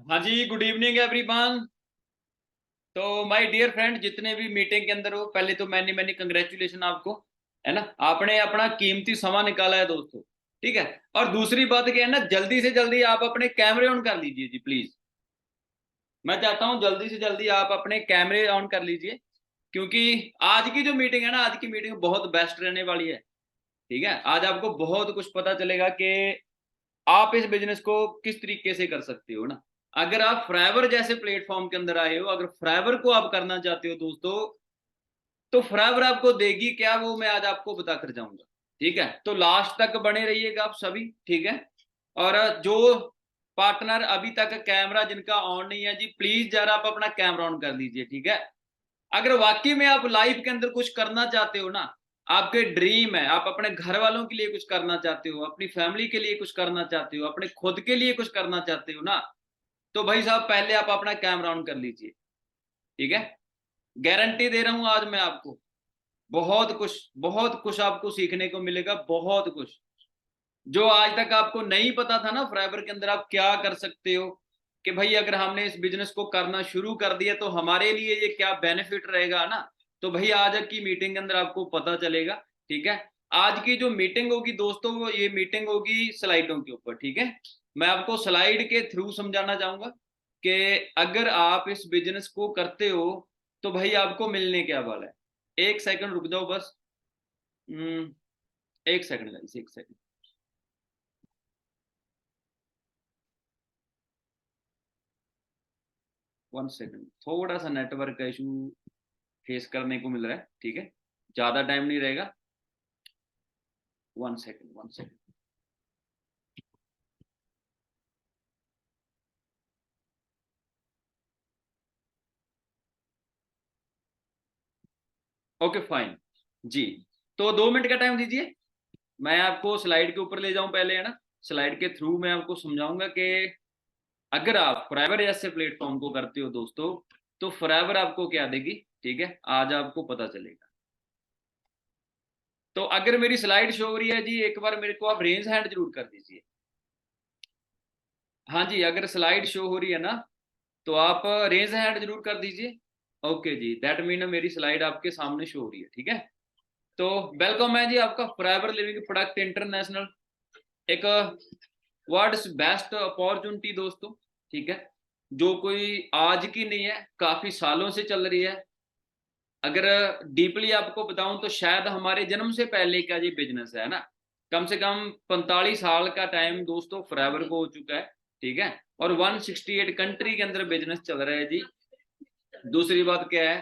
हाँ जी, good evening everyone. तो my dear friend, जितने भी मीटिंग के अंदर हो, पहले तो मैनी मैनी कंग्रेचुलेशन आपको, है ना। आपने अपना कीमती समय निकाला है दोस्तों, ठीक है। और दूसरी बात क्या है ना, जल्दी से जल्दी आप अपने कैमरे ऑन कर लीजिए जी प्लीज। मैं चाहता हूँ जल्दी से जल्दी आप अपने कैमरे ऑन कर लीजिए, क्योंकि आज की जो मीटिंग है ना, आज की मीटिंग बहुत बेस्ट रहने वाली है। ठीक है, आज आपको बहुत कुछ पता चलेगा कि आप इस बिजनेस को किस तरीके से कर सकते हो ना। अगर आप फ्राइवर जैसे प्लेटफॉर्म के अंदर आए हो, अगर फ्राइवर को आप करना चाहते हो दोस्तों, तो फ्राइवर आपको देगी क्या, वो मैं आज आपको बता कर जाऊंगा। ठीक है, तो लास्ट तक बने रहिएगा आप सभी, ठीक है। और जो पार्टनर अभी तक कैमरा जिनका ऑन नहीं है जी, प्लीज जरा आप अपना कैमरा ऑन कर लीजिए, ठीक है। अगर वाकई में आप लाइफ के अंदर कुछ करना चाहते हो ना, आपके ड्रीम है, आप अपने घर वालों के लिए कुछ करना चाहते हो, अपनी फैमिली के लिए कुछ करना चाहते हो, अपने खुद के लिए कुछ करना चाहते हो ना, तो भाई साहब पहले आप अपना कैमरा ऑन कर लीजिए, ठीक है। गारंटी दे रहा हूं आज मैं आपको, बहुत कुछ आपको सीखने को मिलेगा, बहुत कुछ जो आज तक आपको नहीं पता था ना। फाइबर के अंदर आप क्या कर सकते हो, कि भाई अगर हमने इस बिजनेस को करना शुरू कर दिया तो हमारे लिए ये क्या बेनिफिट रहेगा ना। तो भाई आज की मीटिंग के अंदर आपको पता चलेगा, ठीक है। आज की जो मीटिंग होगी दोस्तों, वो ये मीटिंग होगी स्लाइडों के ऊपर, ठीक है। मैं आपको स्लाइड के थ्रू समझाना चाहूंगा कि अगर आप इस बिजनेस को करते हो तो भाई आपको मिलने क्या वाला है। एक सेकंड रुक जाओ बस। एक सेकंड गाइस, एक सेकंड। 1 सेकंड, थोड़ा सा नेटवर्क का इशू फेस करने को मिल रहा है, ठीक है। ज्यादा टाइम नहीं रहेगा। 1 सेकंड, 1 सेकंड। ओके फाइन जी। तो 2 मिनट का टाइम दीजिए, मैं आपको स्लाइड के ऊपर ले जाऊं पहले, है ना। स्लाइड के थ्रू मैं आपको समझाऊंगा कि अगर आप फॉरएवर जैसे प्लेटफॉर्म को करते हो दोस्तों, तो फॉरएवर आपको क्या देगी, ठीक है, आज आपको पता चलेगा। तो अगर मेरी स्लाइड शो हो रही है जी, एक बार मेरे को आप रेंज हैंड जरूर कर दीजिए। हाँ जी, अगर स्लाइड शो हो रही है ना, तो आप रेज हैंड जरूर कर दीजिए। ओके जी, दैट मीन मेरी स्लाइड आपके सामने शो हो रही है, ठीक है। तो वेलकम है जी आपका फॉरएवर लिविंग प्रोडक्ट इंटरनेशनल, एक वर्ल्ड्स बेस्ट अपॉर्चुनिटी दोस्तों, ठीक है। जो कोई आज की नहीं है, काफी सालों से चल रही है। अगर डीपली आपको बताऊं तो शायद हमारे जन्म से पहले का ये बिजनेस है ना। कम से कम 45 साल का टाइम दोस्तों फॉरएवर को हो चुका है, ठीक है। और 168 कंट्री के अंदर बिजनेस चल रहा है जी। दूसरी बात क्या है,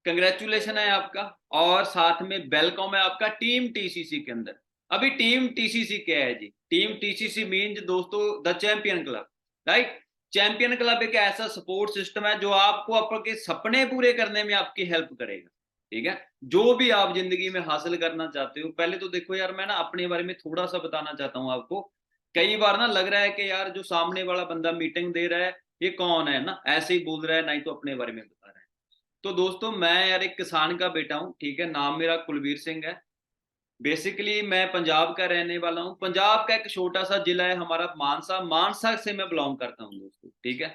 कंग्रेचुलेशन है आपका, और साथ में वेलकम है आपका टीम टीसीसी के अंदर। अभी टीम टीसीसी क्या है जी, टीम टीसीसी मीन्स दोस्तों the champion club, right. Champion club एक ऐसा सपोर्ट सिस्टम है जो आपको आपके सपने पूरे करने में आपकी हेल्प करेगा, ठीक है। जो भी आप जिंदगी में हासिल करना चाहते हो, पहले तो देखो यार, मैं ना अपने बारे में थोड़ा सा बताना चाहता हूँ आपको। कई बार ना लग रहा है कि यार जो सामने वाला बंदा मीटिंग दे रहा है, ये कौन है ना, ऐसे ही बोल रहा है, नहीं तो अपने बारे में बता रहा है। तो दोस्तों मैं यार एक किसान का बेटा हूँ, ठीक है। नाम मेरा कुलवीर सिंह है। बेसिकली मैं पंजाब का रहने वाला हूँ। पंजाब का एक छोटा सा जिला है हमारा मानसा, मानसा से मैं बिलोंग करता हूँ दोस्तों, ठीक है।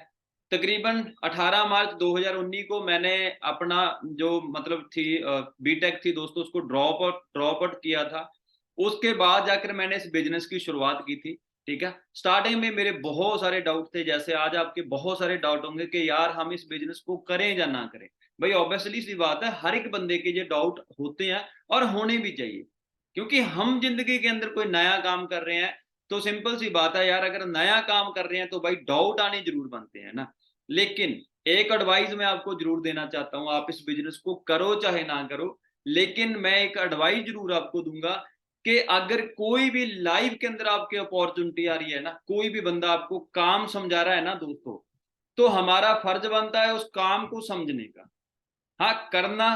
तकरीबन 18 मार्च 2019 को मैंने अपना जो मतलब थी बीटेक थी दोस्तों, उसको ड्रॉप आउट किया था। उसके बाद जाकर मैंने इस बिजनेस की शुरुआत की थी, ठीक है। स्टार्टिंग में मेरे बहुत सारे डाउट थे, जैसे आज आपके बहुत सारे डाउट होंगे कि यार हम इस बिजनेस को करें या ना करें। भाई ऑब्वियसली सी बात है, हर एक बंदे के ये डाउट होते हैं और होने भी चाहिए, क्योंकि हम जिंदगी के अंदर कोई नया काम कर रहे हैं। तो सिंपल सी बात है यार, अगर नया काम कर रहे हैं तो भाई डाउट आने जरूर बनते हैं ना। लेकिन एक एडवाइस मैं आपको जरूर देना चाहता हूं, आप इस बिजनेस को करो चाहे ना करो, लेकिन मैं एक एडवाइस जरूर आपको दूंगा कि अगर कोई भी लाइफ के अंदर आपके अपॉर्चुनिटी आ रही है ना, कोई भी बंदा आपको काम समझा रहा है ना दोस्तों, तो हमारा फर्ज बनता है उस काम को समझने का। हाँ, करना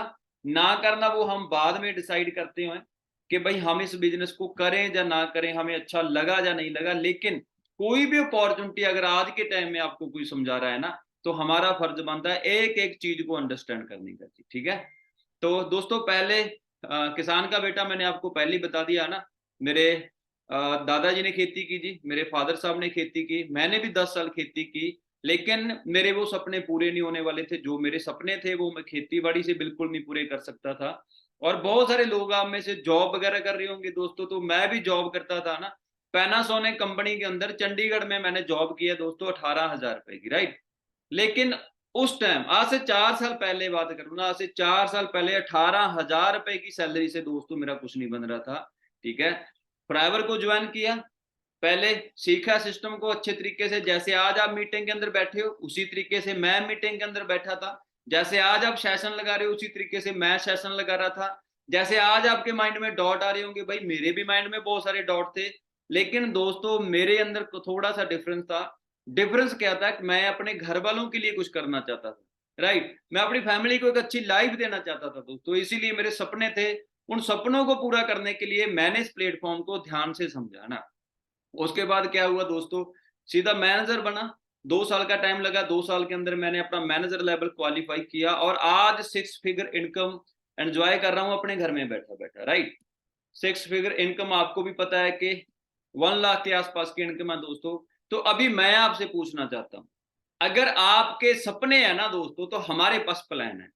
ना करना वो हम बाद में डिसाइड करते हैं कि भाई हम इस बिजनेस को करें या ना करें, हमें अच्छा लगा या नहीं लगा। लेकिन कोई भी अपॉर्चुनिटी अगर आज के टाइम में आपको कोई समझा रहा है ना, तो हमारा फर्ज बनता है एक एक चीज को अंडरस्टैंड करने का, ठीक है। तो दोस्तों पहले किसान का बेटा मैंने आपको पहले ही बता दिया ना। मेरे दादाजी ने खेती की जी, मेरे फादर साहब ने खेती की, मैंने भी 10 साल खेती की। लेकिन मेरे वो सपने पूरे नहीं होने वाले थे। जो मेरे सपने थे वो मैं खेती बाड़ी से बिल्कुल नहीं पूरे कर सकता था। और बहुत सारे लोग आप में से जॉब वगैरह कर रहे होंगे दोस्तों, तो मैं भी जॉब करता था ना, पैनासोनिक कंपनी के अंदर चंडीगढ़ में मैंने जॉब किया दोस्तों 18,000 रुपए की, राइट। लेकिन उस टाइम आज से 4 साल पहले बात करूं ना, आज से 4 साल पहले 18,000 रुपए की सैलरी से दोस्तों मेरा कुछ नहीं बन रहा था, ठीक है। फाइवर को ज्वाइन किया, पहले सीखा सिस्टम को अच्छे तरीके से। जैसे आज आप मीटिंग के अंदर बैठे हो उसी तरीके से मैं मीटिंग के अंदर बैठा था। जैसे आज आप सेशन लगा रहे हो उसी तरीके से मैं सेशन लगा रहा था। जैसे आज आपके माइंड में डॉट आ रहे होंगे, भाई मेरे भी माइंड में बहुत सारे डॉट थे, लेकिन दोस्तों मेरे अंदर थोड़ा सा डिफरेंस था। डिफरेंस क्या था कि मैं अपने घर वालों के लिए कुछ करना चाहता था, राइट। मैं अपनी फैमिली को एक अच्छी लाइफ देना चाहता था दोस्तों, इसीलिए मेरे सपने थे। उन सपनों को पूरा करने के लिए मैंने इस प्लेटफॉर्म को ध्यान से समझा ना। उसके बाद क्या हुआ दोस्तों, सीधा मैनेजर बना। 2 साल का टाइम लगा, 2 साल के अंदर मैंने अपना मैनेजर लेवल क्वालिफाई किया और आज 6 फिगर इनकम एंजॉय कर रहा हूं अपने घर में बैठा बैठा, राइट। 6 फिगर इनकम आपको भी पता है कि 1 लाख के आसपास की इनकम है दोस्तों। तो अभी मैं आपसे पूछना चाहता हूं, अगर आपके सपने हैं ना दोस्तों तो हमारे पास प्लान है।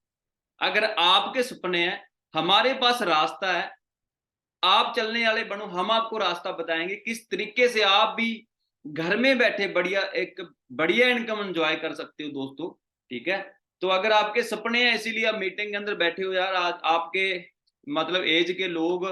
अगर आपके सपने हैं, हमारे पास रास्ता है। आप चलने वाले बनो, हम आपको रास्ता बताएंगे किस तरीके से आप भी घर में बैठे बढ़िया एक बढ़िया इनकम एंजॉय कर सकते हो दोस्तों, ठीक है। तो अगर आपके सपने हैं इसीलिए आप मीटिंग के अंदर बैठे हो यार, आज आपके मतलब एज के लोग,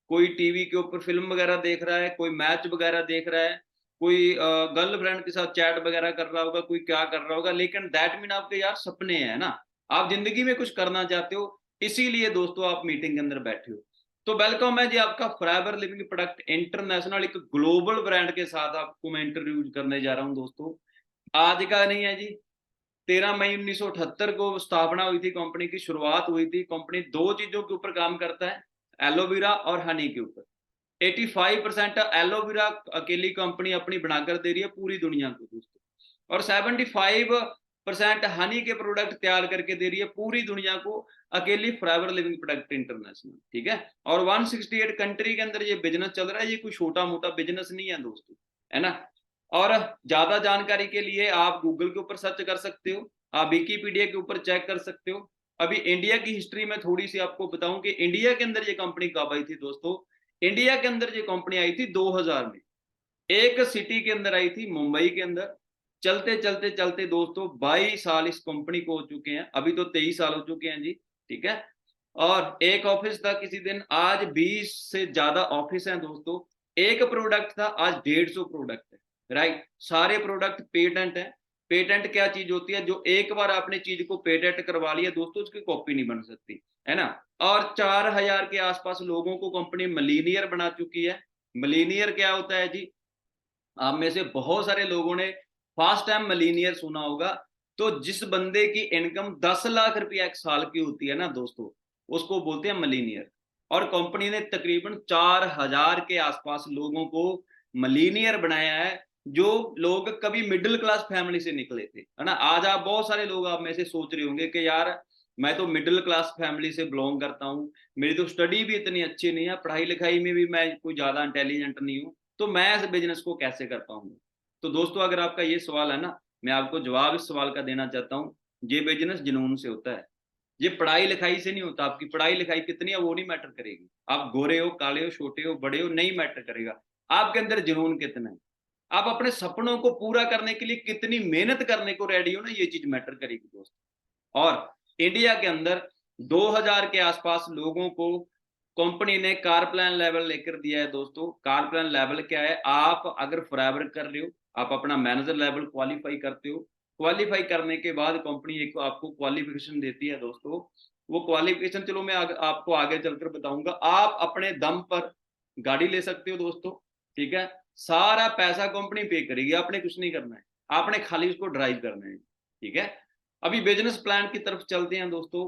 कोई टीवी के ऊपर फिल्म वगैरह देख रहा है, कोई मैच वगैरह देख रहा है, कोई गर्लफ्रेंड के साथ चैट वगैरह कर रहा होगा, कोई क्या कर रहा होगा, लेकिन दैट मीन आपके यार सपने हैं ना, आप जिंदगी में कुछ करना चाहते हो, इसीलिए दोस्तों आप मीटिंग के अंदर बैठे हो। तो वेलकम है जी आपका फॉरएवर लिविंग प्रोडक्ट इंटरनेशनल, एक ग्लोबल ब्रांड के साथ आपको मैं इंटरव्यू करने जा रहा हूं दोस्तों। आज का नहीं है जी, 13 मई 1978 को स्थापना हुई थी, कंपनी की शुरुआत हुई थी। कंपनी दो चीजों के ऊपर काम करता है, एलोवेरा और हनी के ऊपर। 85% एलोवेरा अकेली कंपनी अपनी बनाकर दे रही है पूरी दुनिया को दोस्तों, और 75% हनी के प्रोडक्ट तैयार करके दे रही है पूरी दुनिया को अकेली फॉरएवर लिविंग प्रोडक्ट इंटरनेशनल, ठीक है। और 168 कंट्री के अंदर ये बिजनेस चल रहा है, ये कोई छोटा मोटा बिजनेस नहीं है दोस्तों, है ना। और ज्यादा जानकारी के लिए आप गूगल के ऊपर सर्च कर सकते हो, आप विकीपीडिया के ऊपर चेक कर सकते हो। अभी इंडिया की हिस्ट्री में थोड़ी सी आपको बताऊं कि इंडिया के अंदर ये कंपनी कब आई थी दोस्तों। इंडिया के अंदर ये कंपनी आई थी 2000 में, एक सिटी के अंदर आई थी, मुंबई के अंदर। चलते चलते चलते दोस्तों 22 साल इस कंपनी को हो चुके हैं, अभी तो 23 साल हो चुके हैं जी, ठीक है। और एक ऑफिस था किसी दिन, आज 20 से ज्यादा ऑफिस हैं दोस्तों। एक प्रोडक्ट था, आज 150 प्रोडक्ट है, राइट। सारे प्रोडक्ट पेटेंट है। पेटेंट क्या चीज होती है, जो एक बार आपने चीज को पेटेंट करवा लिया दोस्तों, उसकी कॉपी नहीं बन सकती, है ना। और 4000 के आसपास लोगों को कंपनी मिलीनियर बना चुकी है। मिलीनियर क्या होता है जी, आप में से बहुत सारे लोगों ने फर्स्ट टाइम मिलीनियर सुना होगा। तो जिस बंदे की इनकम 10 लाख रुपया एक साल की होती है ना दोस्तों, उसको बोलते हैं मिलीनियर। और कंपनी ने तकरीबन 4000 के आसपास लोगों को मिलीनियर बनाया है, जो लोग कभी मिडिल क्लास फैमिली से निकले थे, है ना। आज आप बहुत सारे लोग आप में से सोच रहे होंगे कि यार मैं तो मिडिल क्लास फैमिली से बिलोंग करता हूँ, मेरी तो स्टडी भी इतनी अच्छी नहीं है, पढ़ाई लिखाई में भी मैं कोई ज्यादा इंटेलिजेंट नहीं हूँ, तो मैं इस बिजनेस को कैसे कर पाऊंगा। तो दोस्तों अगर आपका ये सवाल है ना, मैं आपको जवाब इस सवाल का देना चाहता हूँ, ये बिजनेस जुनून से होता है। ये पढ़ाई लिखाई से नहीं होता। आपकी पढ़ाई लिखाई कितनी है वो नहीं मैटर करेगी, आप गोरे हो, काले हो, छोटे हो, बड़े हो, नहीं मैटर करेगा। आपके अंदर जुनून कितना है, आप अपने सपनों को पूरा करने के लिए कितनी मेहनत करने को रेडी हो ना, ये चीज मैटर करेगी दोस्त। और इंडिया के अंदर 2000 के आसपास लोगों को कंपनी ने कार प्लान लेवल लेकर दिया है दोस्तों। कार प्लान लेवल क्या है, आप अगर फॉरएवर कर रहे हो, आप अपना मैनेजर लेवल क्वालिफाई करते हो, क्वालिफाई करने के बाद कंपनी एक आपको क्वालिफिकेशन देती है दोस्तों। वो क्वालिफिकेशन चलो मैं आपको आगे चलकर बताऊंगा। आप अपने दम पर गाड़ी ले सकते हो दोस्तों, ठीक है। सारा पैसा कंपनी पे करेगी, आपने कुछ नहीं करना है, आपने खाली उसको ड्राइव करना है, ठीक है। अभी बिजनेस प्लान की तरफ चलते हैं दोस्तों,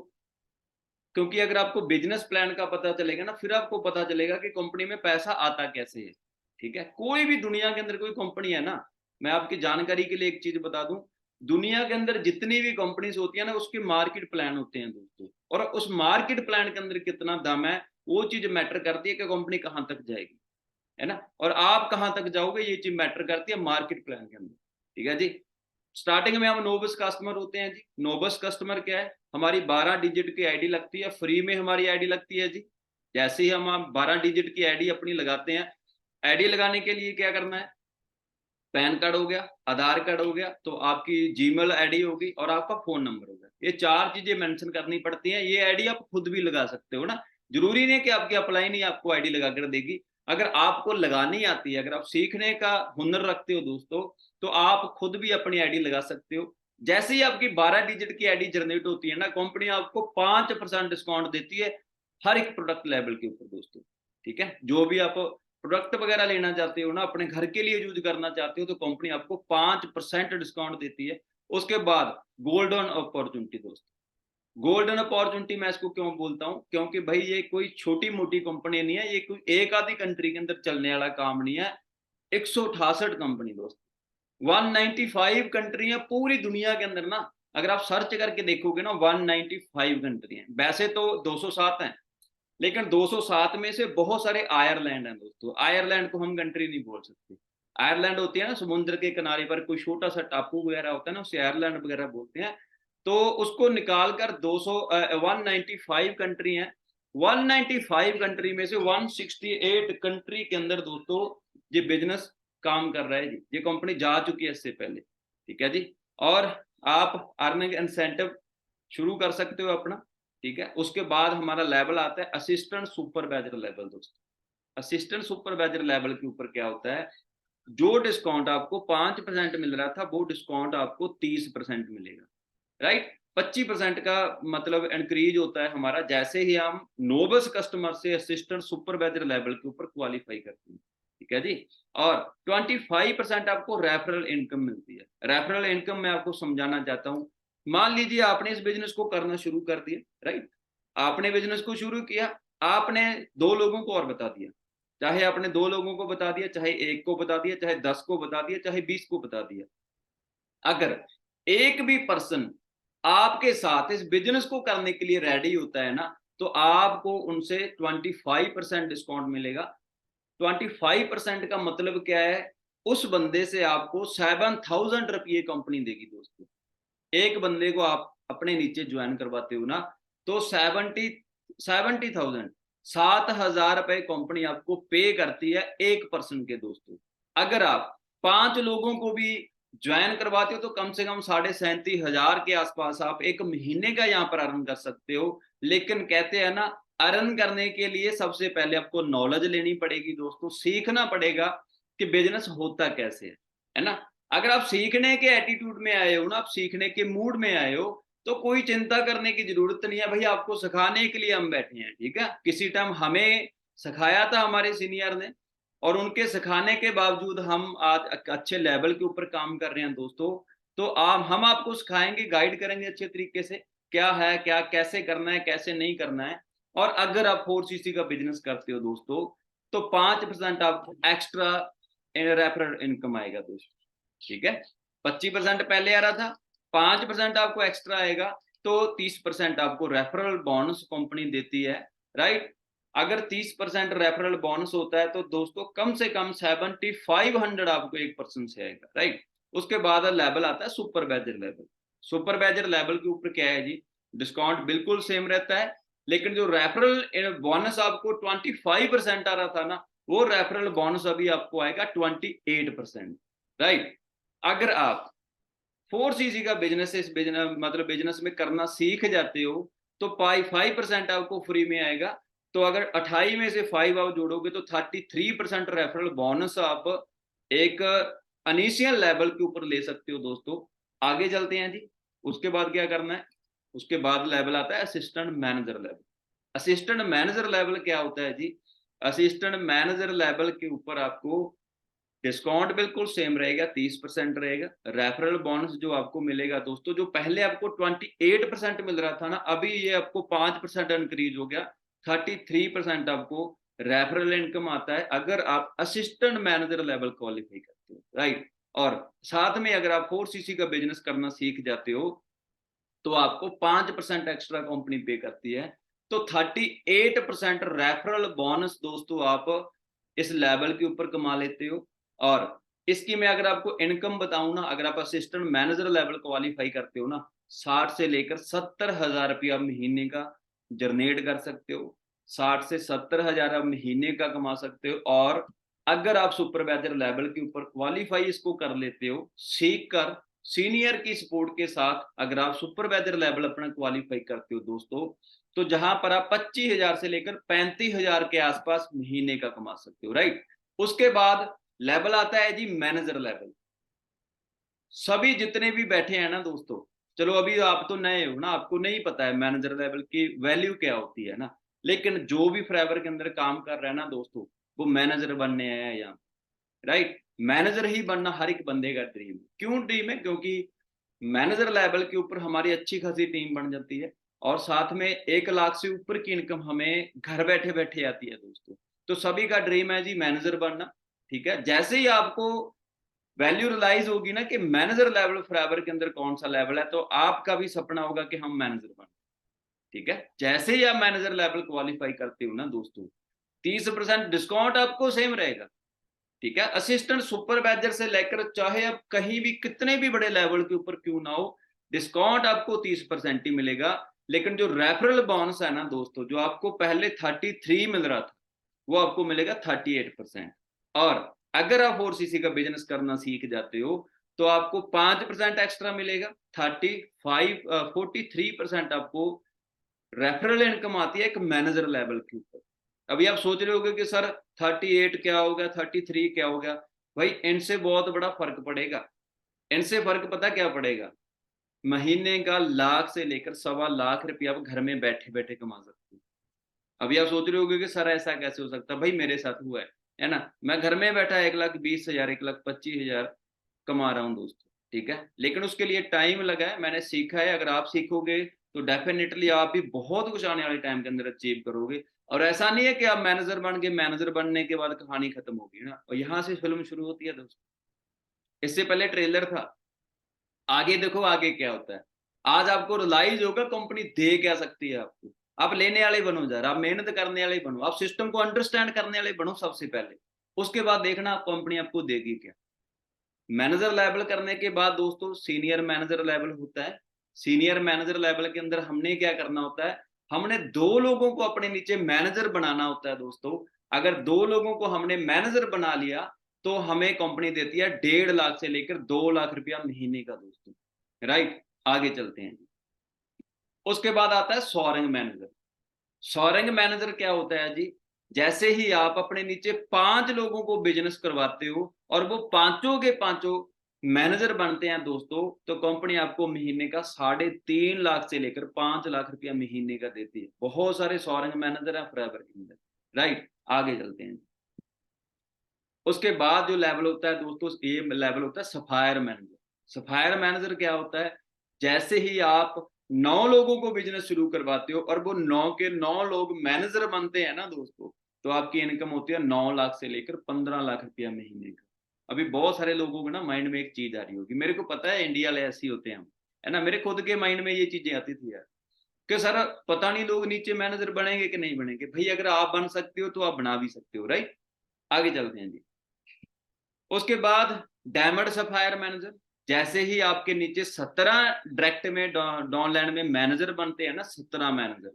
क्योंकि अगर आपको बिजनेस प्लान का पता चलेगा ना, फिर आपको पता चलेगा कि कंपनी में पैसा आता कैसे है, ठीक है। कोई भी दुनिया के अंदर कोई कंपनी है ना, मैं आपकी जानकारी के लिए एक चीज बता दूं, दुनिया के अंदर जितनी भी कंपनीज होती है ना, उसके मार्केट प्लान होते हैं दोस्तों। और उस मार्केट प्लान के अंदर कितना दम है, वो चीज मैटर करती है कि कंपनी कहां तक जाएगी, है ना। और आप कहां तक जाओगे, ये चीज मैटर करती है मार्केट प्लान के अंदर, ठीक है जी। स्टार्टिंग में हम नोबस कस्टमर होते हैं जी। नोबस कस्टमर क्या है, हमारी 12 डिजिट की आईडी लगती है, फ्री में हमारी आईडी लगती है जी। जैसे ही हम 12 डिजिट की आईडी अपनी लगाते हैं, आईडी लगाने के लिए क्या करना है, पैन कार्ड हो गया, आधार कार्ड हो गया, तो आपकी जीमेल आईडी होगी और आपका फोन नंबर होगा। ये 4 चीजें मेंशन करनी पड़ती हैं। ये आईडी आप खुद भी लगा सकते हो ना, जरूरी नहीं है कि आपकी अपलाइन ही आपको आईडी लगा कर देगी। अगर आपको लगानी आती है, अगर आप सीखने का हुनर रखते हो दोस्तों, तो आप खुद भी अपनी आईडी लगा सकते हो। जैसे ही आपकी 12 डिजिट की आईडी जनरेट होती है ना, कंपनी आपको 5% डिस्काउंट देती है हर एक प्रोडक्ट लेवल के ऊपर दोस्तों। ठीक है, जो भी आप प्रोडक्ट वगैरह लेना चाहते हो ना, अपने घर के लिए यूज करना चाहते हो, तो कंपनी आपको 5% डिस्काउंट देती है। उसके बाद गोल्डन अपॉर्चुनिटी दोस्तों, गोल्डन अपॉर्चुनिटी मैं इसको क्यों बोलता हूं, क्योंकि भाई ये कोई छोटी मोटी कंपनी नहीं है, ये कोई एक आधी कंट्री के अंदर चलने वाला काम नहीं है। 168 कंपनी दोस्त, 195 कंट्री है पूरी दुनिया के अंदर ना। अगर आप सर्च करके देखोगे ना, 195 कंट्री है। वैसे तो 207 है, लेकिन 207 में से बहुत सारे आयरलैंड हैं दोस्तों। आयरलैंड को हम कंट्री नहीं बोल सकते। आयरलैंड होती है ना समुद्र के किनारे पर कोई छोटा सा टापू वगैरह होता है ना, उसे आयरलैंड वगैरह बोलते हैं। तो उसको निकाल कर 195 कंट्री है। 195 कंट्री में से 168 कंट्री के अंदर दोस्तों ये बिजनेस काम कर रहा है जी। ये कंपनी जा चुकी है इससे पहले, ठीक है जी। और आप अर्निंग इंसेंटिव शुरू कर सकते हो अपना, ठीक है। उसके बाद हमारा लेवल आता है असिस्टेंट सुपरवाइजर लेवल दोस्तों। असिस्टेंट सुपरवाइजर लेवल के ऊपर क्या होता है, जो डिस्काउंट आपको 5% मिल रहा था, वो डिस्काउंट आपको 30% मिलेगा, राइट। 25% का मतलब इंक्रीज होता है हमारा जैसे ही हम नोबस कस्टमर से असिस्टेंट सुपरवाइजर लेवल के ऊपर क्वालिफाई करते हैं, ठीक है जी। और 25% आपको रेफरल इनकम मिलती है। रेफरल इनकम मैं आपको समझाना चाहता हूँ। मान लीजिए आपने इस बिजनेस को करना शुरू कर दिया, राइट। आपने बिजनेस को शुरू किया, आपने 2 लोगों को और बता दिया, चाहे आपने 2 लोगों को बता दिया, चाहे 1 को बता दिया, चाहे 10 को बता दिया, चाहे 20 को बता दिया। अगर एक भी पर्सन आपके साथ इस बिजनेस को करने के लिए रेडी होता है ना, तो आपको उनसे 25% डिस्काउंट मिलेगा। 25% का मतलब क्या है, उस बंदे से आपको 7,000 रुपये कंपनी देगी दोस्तों। एक बंदे को आप अपने नीचे ज्वाइन करवाते हो ना, तो 70,000 7,000 रुपए कंपनी आपको पे करती है एक पर्सन के दोस्तों। अगर आप 5 लोगों को भी ज्वाइन करवाते हो, तो कम से कम 37,500 के आसपास आप एक महीने का यहाँ पर अर्न कर सकते हो। लेकिन कहते हैं ना, अर्न करने के लिए सबसे पहले आपको नॉलेज लेनी पड़ेगी दोस्तों, सीखना पड़ेगा कि बिजनेस होता कैसे है ना। अगर आप सीखने के एटीट्यूड में आए हो ना, आप सीखने के मूड में आए हो, तो कोई चिंता करने की जरूरत नहीं है भाई, आपको सिखाने के लिए हम बैठे हैं, ठीक है। किसी टाइम हमें सिखाया था हमारे सीनियर ने, और उनके सिखाने के बावजूद हम आज अच्छे लेवल के ऊपर काम कर रहे हैं दोस्तों। तो हम आपको सिखाएंगे, गाइड करेंगे अच्छे तरीके से, क्या है क्या कैसे करना है कैसे नहीं करना है। और अगर आप 4cc का बिजनेस करते हो दोस्तों, तो 5% आपको एक्स्ट्रा रेफरल इनकम आएगा दोस्तों, ठीक है। 25% पहले आ रहा था, 5% आपको एक्स्ट्रा आएगा, तो 30% आपको रेफरल बोनस कंपनी देती है, राइट। अगर 30% रेफरल बोनस होता है, तो दोस्तों कम से कम 7,500 आपको एक पर्सन से आएगा, राइट। उसके बाद लेवल आता है सुपरवाइजर लेवल। सुपरवाइजर लेवल के ऊपर क्या है जी, डिस्काउंट बिल्कुल सेम रहता है, लेकिन जो रेफरल बोनस आपको 25% आ रहा था ना, वो रेफरल बोनस अभी आपको आएगा 28%, राइट। अगर आप 4cc का बिजनेस इस बिजनेस मतलब बिजनेस में करना सीख जाते हो, तो 5% आपको फ्री में आएगा। तो अगर 28 में से 5 आप जोड़ोगे, तो 33% रेफरल बोनस आप एक इनिशियल लेवल के ऊपर ले सकते हो दोस्तों। आगे चलते हैं जी। उसके बाद क्या करना है, उसके बाद लेवल आता है assistant manager level. Assistant manager level क्या होता है जी, असिस्टेंट मैनेजर लेवल के ऊपर आपको डिस्काउंट बिल्कुल सेम रहेगा, 30% रहेगा। रेफरल बोनस जो आपको मिलेगा दोस्तों, जो पहले आपको 28% मिल रहा था ना, अभी ये आपको 5% इंक्रीज हो गया, 33% आपको रेफरल इनकम आता है अगर आप असिस्टेंट मैनेजर लेवल क्वालिफाई करते हो, राइट। और साथ में अगर आप 4cc का बिजनेस करना सीख जाते हो, तो आपको 5% एक्स्ट्रा कंपनी पे करती है। तो 38% रेफरल बोनस दोस्तों आप इस लेवल के ऊपर कमा लेते हो। और इसकी मैं अगर आपको इनकम बताऊं ना, अगर आप असिस्टेंट मैनेजर लेवल क्वालिफाई करते हो ना, 60 से लेकर 70,000 रुपया महीने का जनरेट कर सकते हो। 60 से 70,000 आप महीने का कमा सकते हो। और अगर आप सुपरवाइजर लेवल के ऊपर क्वालिफाई इसको कर लेते हो, सीख कर सीनियर की सपोर्ट के साथ अगर आप सुपरवाइजर लेवल अपना क्वालिफाई करते हो दोस्तों, तो जहां पर आप 25,000 से लेकर 35,000 के आसपास महीने का कमा सकते हो, राइट। उसके बाद लेवल आता है जी मैनेजर लेवल। सभी जितने भी बैठे हैं ना दोस्तों, चलो अभी आप तो नए हो ना, आपको नहीं पता है मैनेजर लेवल की वैल्यू क्या होती है ना, लेकिन जो भी फ्राइबर के अंदर काम कर रहा है ना दोस्तों, वो मैनेजर बनने आया है यहाँ, राइट। मैनेजर ही बनना हर एक बंदे का ड्रीम है। क्यों ड्रीम है? क्योंकि मैनेजर लेवल के ऊपर हमारी अच्छी खासी टीम बन जाती है और साथ में 1 लाख से ऊपर की इनकम हमें घर बैठे बैठे आती है दोस्तों। तो सभी का ड्रीम है जी मैनेजर बनना, ठीक है। जैसे ही आपको वैल्यू रियलाइज होगी ना कि मैनेजर लेवल फ्राइबर के अंदर कौन सा लेवल है, तो आपका भी सपना होगा कि हम मैनेजर बने, ठीक है। जैसे ही आप मैनेजर लेवल क्वालिफाई करते हो ना दोस्तों, 30% डिस्काउंट आपको सेम रहेगा, ठीक है। असिस्टेंट सुपरवाइजर से लेकर चाहे आप कहीं भी कितने भी बड़े लेवल के ऊपर क्यों ना हो, डिस्काउंट आपको 30% ही मिलेगा। लेकिन जो रेफरल बोनस है ना दोस्तों, जो आपको पहले 33 मिल रहा था, वो आपको मिलेगा 38%। और अगर आप 4cc का बिजनेस करना सीख जाते हो तो आपको 5% एक्स्ट्रा मिलेगा। 43% आपको रेफरल इनकम आती है एक मैनेजर लेवल के ऊपर। अभी आप सोच रहे होगे कि सर 38 क्या हो गया, 33 क्या हो गया। भाई इनसे बहुत बड़ा फर्क पड़ेगा। इनसे फर्क पता क्या पड़ेगा? महीने का लाख से लेकर 1.25 लाख रुपया आप घर में बैठे बैठे कमा सकते हो। अभी आप सोच रहे होगे कि सर ऐसा कैसे हो सकता है? भाई मेरे साथ हुआ है ना। मैं घर में बैठा 1,20,000 1,25,000 कमा रहा हूँ दोस्तों, ठीक है। लेकिन उसके लिए टाइम लगा है, मैंने सीखा है। अगर आप सीखोगे तो डेफिनेटली आप भी बहुत कुछ आने वाले टाइम के अंदर अचीव करोगे। और ऐसा नहीं है कि आप मैनेजर बन गए, मैनेजर बनने के बाद कहानी खत्म होगी ना, और यहाँ से फिल्म शुरू होती है दोस्तों। इससे पहले ट्रेलर था, आगे देखो आगे क्या होता है। आज आपको रियलाइज होगा कंपनी दे क्या सकती है आपको। आप लेने वाले बनो, जरा आप मेहनत करने वाले बनो, आप सिस्टम को अंडरस्टैंड करने वाले बनो सबसे पहले। उसके बाद देखना कंपनी आपको देगी क्या। मैनेजर लेवल करने के बाद दोस्तों सीनियर मैनेजर लेवल होता है। सीनियर मैनेजर लेवल के अंदर हमने क्या करना होता है, हमने 2 लोगों को अपने नीचे मैनेजर बनाना होता है दोस्तों। अगर 2 लोगों को हमने मैनेजर बना लिया तो हमें कंपनी देती है 1.5 लाख से लेकर 2 लाख रुपया महीने का दोस्तों, राइट। आगे चलते हैं। उसके बाद आता है सोअरिंग मैनेजर। सोअरिंग मैनेजर क्या होता है जी? जैसे ही आप अपने नीचे 5 लोगों को बिजनेस करवाते हो और वो पांचों के पांचों मैनेजर बनते हैं दोस्तों, तो कंपनी आपको महीने का 3.5 लाख से लेकर 5 लाख रुपया महीने का देती है। बहुत सारे सोअरिंग मैनेजर हैं फ्राइबर के अंदर, राइट। आगे चलते हैं। उसके बाद जो लेवल होता है दोस्तों, ये लेवल होता है सफायर मैनेजर। सफायर मैनेजर क्या होता है? जैसे ही आप 9 लोगों को बिजनेस शुरू करवाते हो और वो 9 के 9 लोग मैनेजर बनते हैं ना दोस्तों, तो आपकी इनकम होती है 9 लाख से लेकर 15 लाख रुपया महीने का। अभी बहुत सारे लोगों के ना माइंड में एक चीज आ रही होगी, मेरे को पता है इंडिया वाले ऐसे ही होते हैं हम, है ना। मेरे खुद के माइंड में ये चीजें आती थी यार, कि सर पता नहीं लोग नीचे मैनेजर बनेंगे कि नहीं बनेंगे। भाई अगर आप बन सकते हो तो आप बना भी सकते हो, राइट। आगे चलते हैं जी। उसके बाद डायमंड सफायर मैनेजर। जैसे ही आपके नीचे 17 डायरेक्ट में डाउनलाइन में मैनेजर बनते हैं ना, 17 मैनेजर,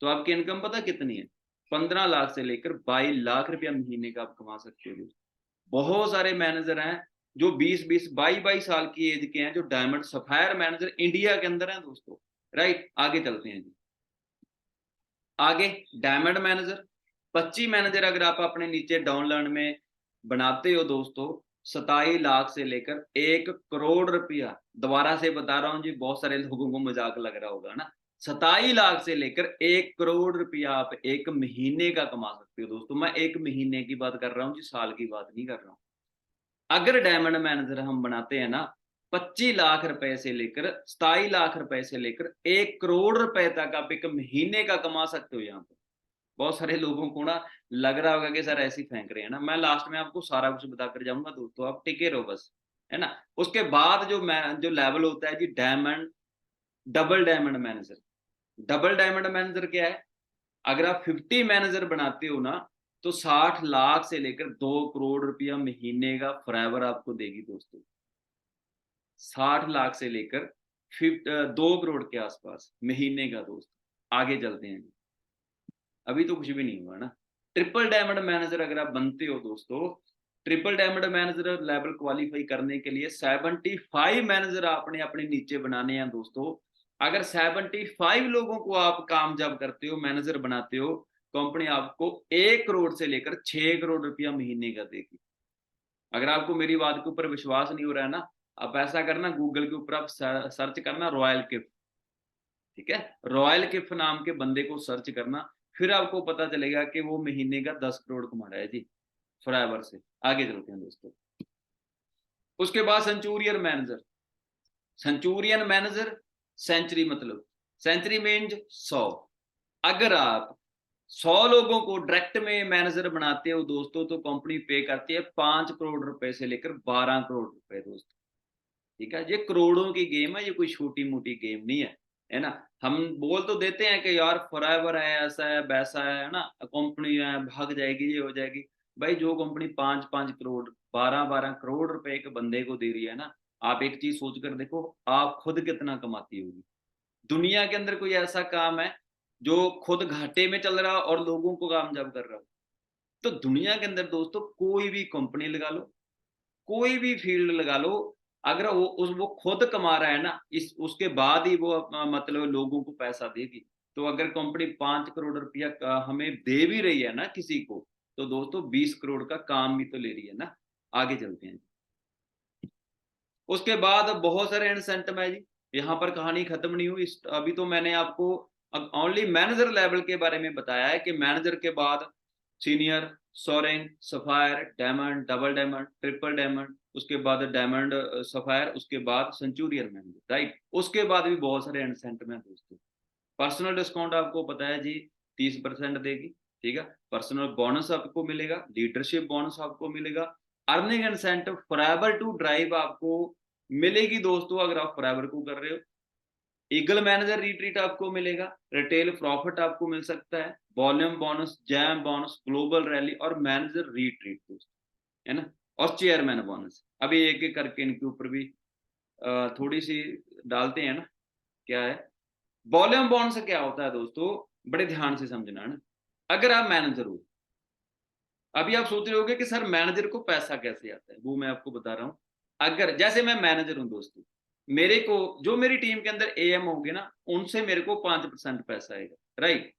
तो आपकी इनकम पता कितनी है? 15 लाख से लेकर 22 लाख रुपया महीने का आप कमा सकते हो। बहुत सारे मैनेजर हैं जो 20-20 22-22 साल की एज के हैं, जो डायमंड सफायर मैनेजर इंडिया के अंदर हैं दोस्तों, राइट। आगे चलते हैं जी। आगे डायमंड मैनेजर, 25 मैनेजर अगर आप अपने नीचे डाउनलाइन में बनाते हो दोस्तों, 27 लाख से लेकर 1 करोड़ रुपया। दोबारा से बता रहा हूं जी, बहुत सारे लोगों को मजाक लग रहा होगा ना। 27 लाख से लेकर 1 करोड़ रुपया आप एक महीने का कमा सकते हो दोस्तों। मैं एक महीने की बात कर रहा हूँ जी, साल की बात नहीं कर रहा हूँ। अगर डायमंड मैनेजर हम बनाते हैं ना, 25 लाख रुपए से लेकर 27 लाख रुपए से लेकर 1 करोड़ रुपए तक आप एक महीने का कमा सकते हो यहाँ पर। बहुत सारे लोगों को ना लग रहा होगा कि सर ऐसे ही फेंक रहे हैं ना। मैं लास्ट में आपको सारा कुछ बताकर जाऊंगा दोस्तों, आप टिके रहो बस, है ना। उसके बाद जो लेवल होता है जी, diamond double diamond manager. Double diamond manager क्या है? अगर आप 50 मैनेजर बनाते हो ना, तो 60 लाख से लेकर 2 करोड़ रुपया महीने का फॉरएवर आपको देगी दोस्तों। 60 लाख से लेकर 2 करोड़ के आसपास महीने का दोस्त। आगे चलते हैं, अभी तो कुछ भी नहीं हुआ ना। ट्रिपल डायमंड मैनेजर अगर आप बनते हो दोस्तों, triple diamond manager level qualify करने के लिए 75 मैनेजर आपने अपने नीचे बनाने हैं दोस्तों। अगर 75 लोगों को आप कामयाब करते हो, मैनेजर बनाते हो, कंपनी आपको 1 करोड़ से लेकर 6 करोड़ रुपया महीने का देगी। अगर आपको मेरी बात के ऊपर विश्वास नहीं हो रहा है ना, आप ऐसा करना, गूगल के ऊपर आप सर्च करना रॉयल किफ, ठीक है, रॉयल किफ नाम के बंदे को सर्च करना, फिर आपको पता चलेगा कि वो महीने का 10 करोड़ कमा रहा है जी फॉरएवर से। आगे चलते हैं दोस्तों। उसके बाद centurion manager. Centurion manager, century मतलब सेंचुरी मीन्स 100। अगर आप 100 लोगों को डायरेक्ट में मैनेजर बनाते हो दोस्तों, तो कंपनी पे करती है 5 करोड़ रुपए से लेकर 12 करोड़ रुपए दोस्तों। ठीक है, ये करोड़ों की गेम है, ये कोई छोटी मोटी गेम नहीं है ना। हम बोल तो देते हैं कि यार फॉरएवर है, ऐसा है वैसा है ना, कंपनी है भाग जाएगी, ये हो जाएगी। भाई जो कंपनी 5-5 करोड़ 12-12 करोड़ रुपए के बंदे को दे रही है ना, आप एक चीज सोच कर देखो, आप खुद कितना कमाती होगी। दुनिया के अंदर कोई ऐसा काम है जो खुद घाटे में चल रहा हो और लोगों को कामयाब कर रहा हो? तो दुनिया के अंदर दोस्तों कोई भी कंपनी लगा लो, कोई भी फील्ड लगा लो, अगर वो खुद कमा रहा है ना, इस उसके बाद ही वो मतलब लोगों को पैसा देगी। तो अगर कंपनी 5 करोड़ रुपया हमें दे भी रही है ना किसी को, तो दोस्तों 20 करोड़ का काम भी तो ले रही है ना। आगे चलते हैं। उसके बाद बहुत सारे इंसेंटिव है जी, यहाँ पर कहानी खत्म नहीं हुई। अभी तो मैंने आपको ओनली मैनेजर लेवल के बारे में बताया है कि मैनेजर के बाद senior, Soreng, sapphire, diamond, double diamond, triple diamond, उसके बाद डायमंड, सफायर, उसके बाद सेंचुरियन मैनेजर, राइट। उसके बाद भी बहुत सारे इंसेंटिव हैं दोस्तों। पर्सनल डिस्काउंट आपको पता है जी 30% देगी, ठीक है। पर्सनल बोनस आपको मिलेगा, लीडरशिप बोनस आपको मिलेगा, earning incentive forever to drive आपको मिलेगी दोस्तों अगर आप फॉरएवर को कर रहे हो। ईगल मैनेजर रिट्रीट आपको मिलेगा, रिटेल प्रॉफिट आपको मिल सकता है, volume bonus, jam bonus, global rally और मैनेजर रिट्रीट दोस्तों, है ना। और चेयरमैन बोनस। अभी एक एक करके इनके ऊपर भी थोड़ी सी डालते हैं ना। क्या है वॉल्यूम बोनस? क्या होता है दोस्तों, बड़े ध्यान से समझना है ना। अगर आप मैनेजर हो, अभी आप सोच रहे होगे कि सर मैनेजर को पैसा कैसे आता है, वो मैं आपको बता रहा हूं। अगर जैसे मैं मैनेजर हूं दोस्तों, मेरे को जो मेरी टीम के अंदर एएम होंगे ना, उनसे मेरे को 5% पैसा आएगा, राइट।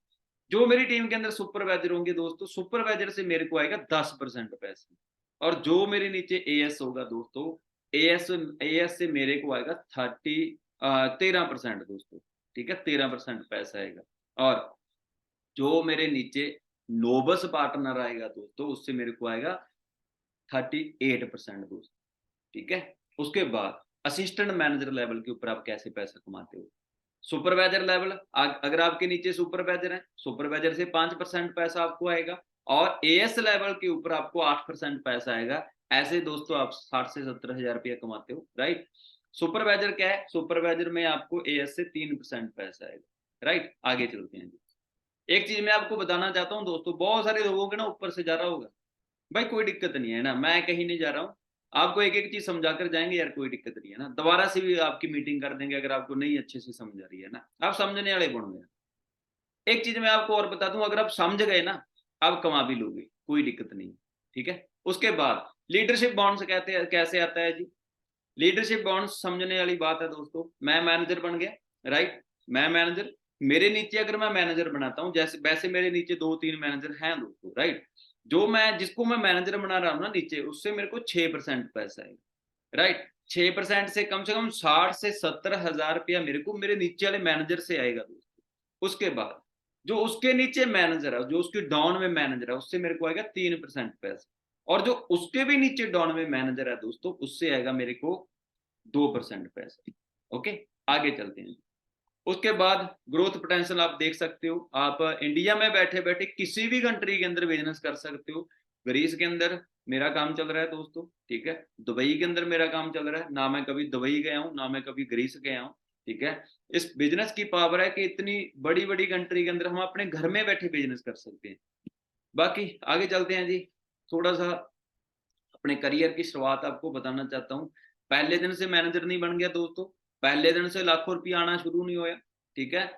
जो मेरी टीम के अंदर सुपरवाइजर होंगे दोस्तों, सुपरवाइजर से मेरे को आएगा 10% पैसा। और जो मेरे नीचे एएस होगा दोस्तों, एएस एएस से मेरे को आएगा 13% दोस्तों, ठीक है, 13% पैसा आएगा। और जो मेरे नीचे नोबस पार्टनर आएगा दोस्तों, उससे मेरे को आएगा 38% दोस्तों, ठीक है। उसके बाद असिस्टेंट मैनेजर लेवल के ऊपर आप कैसे पैसा कमाते हो। सुपरवाइजर लेवल, अगर आपके नीचे सुपरवाइजर है, सुपरवाइजर से 5% पैसा आपको आएगा। और एएस लेवल के ऊपर आपको 8% पैसा आएगा। ऐसे दोस्तों आप 60 से 70 हजार रुपया कमाते हो, राइट। सुपरवाइजर क्या है, सुपरवाइजर में आपको एएस से 3% पैसा आएगा, राइट। आगे चलते हैं। एक चीज मैं आपको बताना चाहता हूँ दोस्तों, बहुत सारे लोगों के ना ऊपर से जा रहा होगा, भाई कोई दिक्कत नहीं है ना, मैं कहीं नहीं जा रहा हूँ, आपको एक एक चीज समझा कर जाएंगे यार, कोई दिक्कत नहीं है ना। दोबारा से भी आपकी मीटिंग कर देंगे अगर आपको नहीं अच्छे से समझ आ रही है ना, आप समझने वाले बन गए। एक चीज मैं आपको और बता दूं, अगर आप समझ गए ना, आप कमा भी लोगे, कोई दिक्कत नहीं, ठीक है। उसके बाद लीडरशिप बॉन्ड से कहते हैं कैसे आता है जी। लीडरशिप बॉन्ड समझने वाली बात है दोस्तों। मैं मैनेजर बन गया, राइट। मैं मैनेजर, मेरे नीचे अगर मैं मैनेजर बनाता हूं, जैसे वैसे मेरे नीचे 2-3 मैनेजर हैं दोस्तों, राइट। जो मैं जिसको मैं मैनेजर बना रहा हूं ना नीचे, उससे मेरे को 6% पैसा है, राइट। 6% से कम 60 से 70 हजार रुपया मेरे को मेरे नीचे वाले मैनेजर से आएगा दोस्तों। उसके बाद जो उसके नीचे मैनेजर है, जो उसके डाउन में मैनेजर है, उससे मेरे को आएगा 3% पैसा। और जो उसके भी नीचे डाउन में मैनेजर है दोस्तों, उससे आएगा मेरे को 2% पैसा। ओके, आगे चलते हैं। उसके बाद ग्रोथ पोटेंशियल आप देख सकते हो, आप इंडिया में बैठे बैठे किसी भी कंट्री के अंदर बिजनेस कर सकते हो। ग्रीस के अंदर मेरा काम चल रहा है दोस्तों, ठीक है। दुबई के अंदर मेरा काम चल रहा है, ना मैं कभी दुबई गया हूँ ना मैं कभी ग्रीस गया हूँ, ठीक है। इस बिजनेस की पावर है कि इतनी बड़ी बड़ी कंट्री के अंदर हम अपने घर में बैठे बिजनेस कर सकते हैं। बाकी आगे चलते हैं जी। थोड़ा सा अपने करियर की शुरुआत आपको बताना चाहता हूँ। पहले दिन से मैनेजर नहीं बन गया दोस्तों, पहले दिन से लाखों रुपया आना शुरू नहीं होया, ठीक है।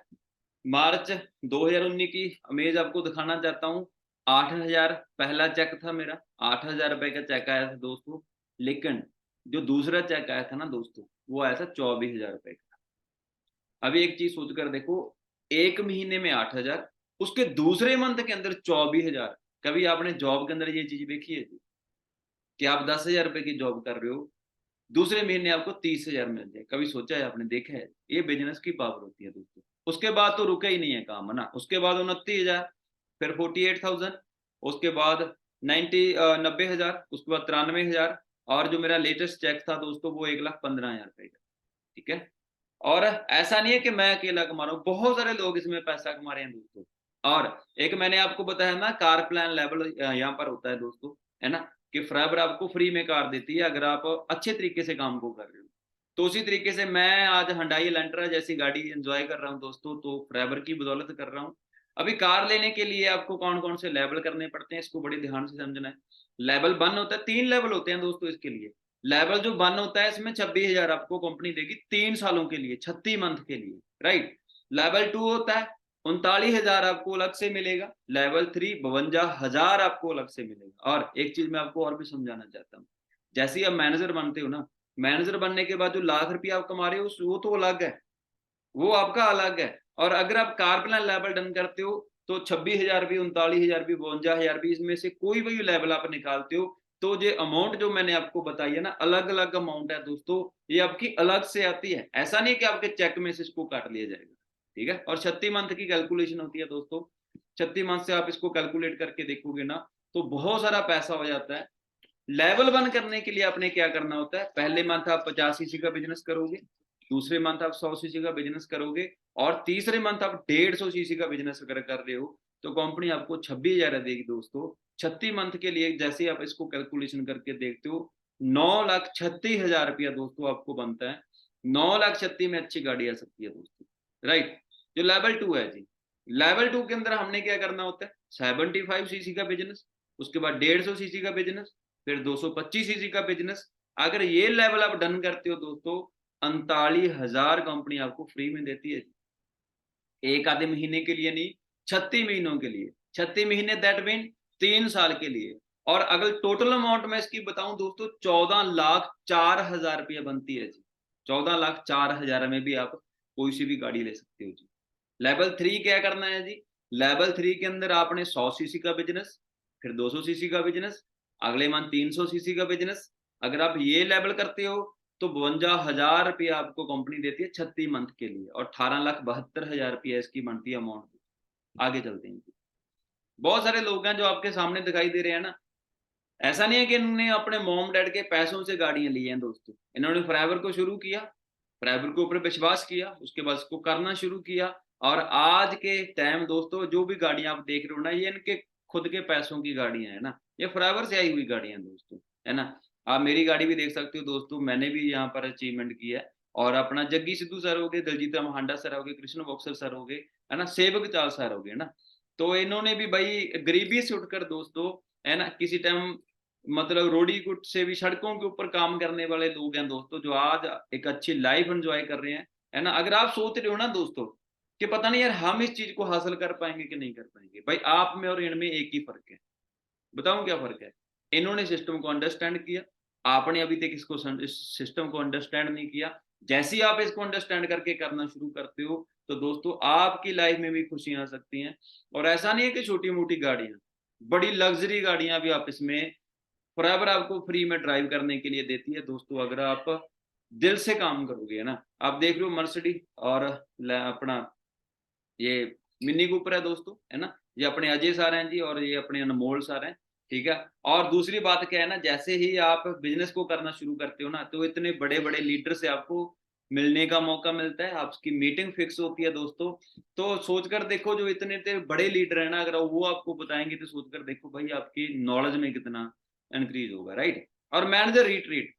मार्च 2019 की इमेज आपको दिखाना चाहता हूँ। 8,000 पहला चेक था मेरा, 8,000 रुपए का चेक आया था दोस्तों। लेकिन जो दूसरा चेक आया था ना दोस्तों, वो आया था 24,000 रुपए का। अभी एक चीज सोच कर देखो, एक महीने में 8,000, उसके दूसरे मंथ के अंदर 24,000। कभी आपने जॉब के अंदर ये चीज देखी है कि आप 10,000 रुपए की जॉब कर रहे हो, दूसरे महीने आपको 30,000 मिल जाए? कभी सोचा है आपने, देखा है? ये बिजनेस की पावर होती है दोस्तों। उसके बाद तो रुका ही नहीं है काम, है ना। उसके बाद 29,000, फिर 48,000, उसके बाद 90,000, उसके बाद 93,000, और जो मेरा लेटेस्ट चेक था दोस्तों वो 1,15,000 रुपए का, ठीक है। और ऐसा नहीं है कि मैं अकेला कमा रहा हूँ, बहुत सारे लोग इसमें पैसा कमा रहे हैं दोस्तों। और एक मैंने आपको बताया ना, कार प्लान लेवल यहाँ पर होता है दोस्तों, है ना, कि फाइबर आपको फ्री में कार देती है अगर आप अच्छे तरीके से काम को कर रहे हो। तो उसी तरीके से मैं आज Hyundai Elantra जैसी गाड़ी एंजॉय कर रहा हूँ दोस्तों, तो फाइबर की बदौलत कर रहा हूँ। अभी कार लेने के लिए आपको कौन कौन से लेवल करने पड़ते हैं, इसको बड़े ध्यान से समझना है। लेवल 1 होता है, 3 लेवल होते हैं दोस्तों इसके लिए। लेवल जो 1 होता है, इसमें 26,000 आपको कंपनी देगी 3 सालों के लिए, 36 मंथ के लिए, राइट। लेवल 2 होता है, 39,000 आपको अलग से मिलेगा। लेवल 3 52,000 आपको अलग से मिलेगा। और एक चीज मैं आपको और भी समझाना चाहता हूँ, जैसे ही आप मैनेजर बनते हो ना, मैनेजर बनने के बाद जो लाख रुपया आप कमा रहे हो वो तो अलग है, वो आपका अलग है। और अगर आप कार प्लान लेवल डन करते हो, तो 26,000 भी, 39,000 भी, 52,000 भी, इसमें से कोई भी लेवल आप निकालते हो, तो ये अमाउंट जो मैंने आपको बताई है ना, अलग अलग अमाउंट है दोस्तों, ये आपकी अलग से आती है। ऐसा नहीं कि आपके चेक में से इसको काट लिया जाएगा, ठीक है। और 36 मंथ की कैलकुलेशन होती है दोस्तों। 36 मंथ से आप इसको कैलकुलेट करके देखोगे ना, तो बहुत सारा पैसा हो जाता है। लेवल 1 करने के लिए आपने क्या करना होता है, पहले मंथ आप 50 सीसी का बिजनेस करोगे, दूसरे मंथ आप 100 सीसी का बिजनेस करोगे, और तीसरे मंथ आप 150 सीसी का बिजनेस अगर कर रहे हो, तो कंपनी आपको 26,000 देगी दोस्तों। 36 मंथ के लिए जैसे आप इसको कैलकुलेशन करके देखते हो, 9,36,000 रुपया दोस्तों आपको बनता है। 9,36,000 में अच्छी गाड़ी आ सकती है दोस्तों, राइट। जो लेवल 2 है जी, लेवल 2 के अंदर हमने क्या करना होता है, 75 सीसी का बिजनेस, उसके बाद 150 सीसी का बिजनेस, फिर 225 सीसी का बिजनेस। अगर ये लेवल आप डन करते हो दोस्तों, 39,000 कंपनी आपको फ्री में देती है। एक आधे महीने के लिए नहीं, 36 महीनों के लिए। 36 महीने, दैट मीन 3 साल के लिए। और अगर टोटल अमाउंट मैं इसकी बताऊं दोस्तों, 14,04,000 रुपया बनती है जी। 14,04,000 में भी आप कोई सी भी गाड़ी ले सकते हो जी। लेवल 3 क्या करना है जी, लेवल 3 के अंदर आपने 100 सीसी का बिजनेस, फिर 200 सीसी का बिजनेस, अगले मंथ 300 सीसी का बिजनेस। अगर आप ये लेवल करते हो, तो 52,000 रुपया आपको कंपनी देती है 36 मंथ के लिए, और 18,72,000 रुपया इसकी बनती है अमाउंट। आगे चलते हैं। बहुत सारे लोग हैं जो आपके सामने दिखाई दे रहे हैं ना, ऐसा नहीं है कि इन्होंने अपने मॉम डैड के पैसों से गाड़ियां ली हैं दोस्तों। इन्होंने फाइबर को शुरू किया, फाइबर के ऊपर विश्वास किया, उसके बाद इसको करना शुरू किया। और आज के टाइम दोस्तों, जो भी गाड़ियां आप देख रहे हो ना, ये इनके खुद के पैसों की गाड़ियां है ना, ये फाइबर से आई हुई गाड़ियां दोस्तों, है ना। आप मेरी गाड़ी भी देख सकते हो दोस्तों, मैंने भी यहाँ पर अचीवमेंट किया है। और अपना जग्गी सिद्धू सर हो गए, दलजीत राम हांडा सर हो गए, कृष्ण बॉक्सर सर हो गए, है ना, सेवक चाल सर हो गए ना। तो इन्होंने भी भाई गरीबी से उठकर दोस्तों, है ना, किसी टाइम मतलब रोडी गुट से भी सड़कों के ऊपर काम करने वाले लोग हैं दोस्तों, जो आज एक अच्छी लाइफ एंजॉय कर रहे हैं, है ना। अगर आप सोच रहे हो ना दोस्तों कि पता नहीं यार हम इस चीज को हासिल कर पाएंगे कि नहीं कर पाएंगे, भाई आप में और इनमें एक ही फर्क है। बताऊं क्या फर्क है, इन्होंने सिस्टम को अंडरस्टैंड किया, आपने अभी तक इसको इस सिस्टम को अंडरस्टैंड नहीं किया। जैसे ही आप इसको अंडरस्टैंड करके करना शुरू करते हो, तो दोस्तों आपकी लाइफ में भी खुशियां आ सकती हैं। और ऐसा नहीं है कि छोटी मोटी गाड़ियां, बड़ी लग्जरी गाड़ियां भी आप इसमें फॉरएवर आपको फ्री में ड्राइव करने के लिए देती है दोस्तों, अगर आप दिल से काम करोगे, है ना। आप देख रहे हो मर्सिडीज और अपना ये मिनी कूपर है दोस्तों, है ना। ये अपने अजय सर हैं जी, और ये अपने अनमोल सर हैं, ठीक है। और दूसरी बात क्या है ना, जैसे ही आप बिजनेस को करना शुरू करते हो ना, तो इतने बड़े बड़े लीडर से आपको मिलने का मौका मिलता है, आपकी मीटिंग फिक्स होती है दोस्तों। तो सोचकर देखो, जो इतने इतने बड़े लीडर है ना, अगर वो आपको बताएंगे, तो सोचकर देखो भाई आपकी नॉलेज में कितना इंक्रीज होगा, राइट। और मैनेजर रिट्रीट।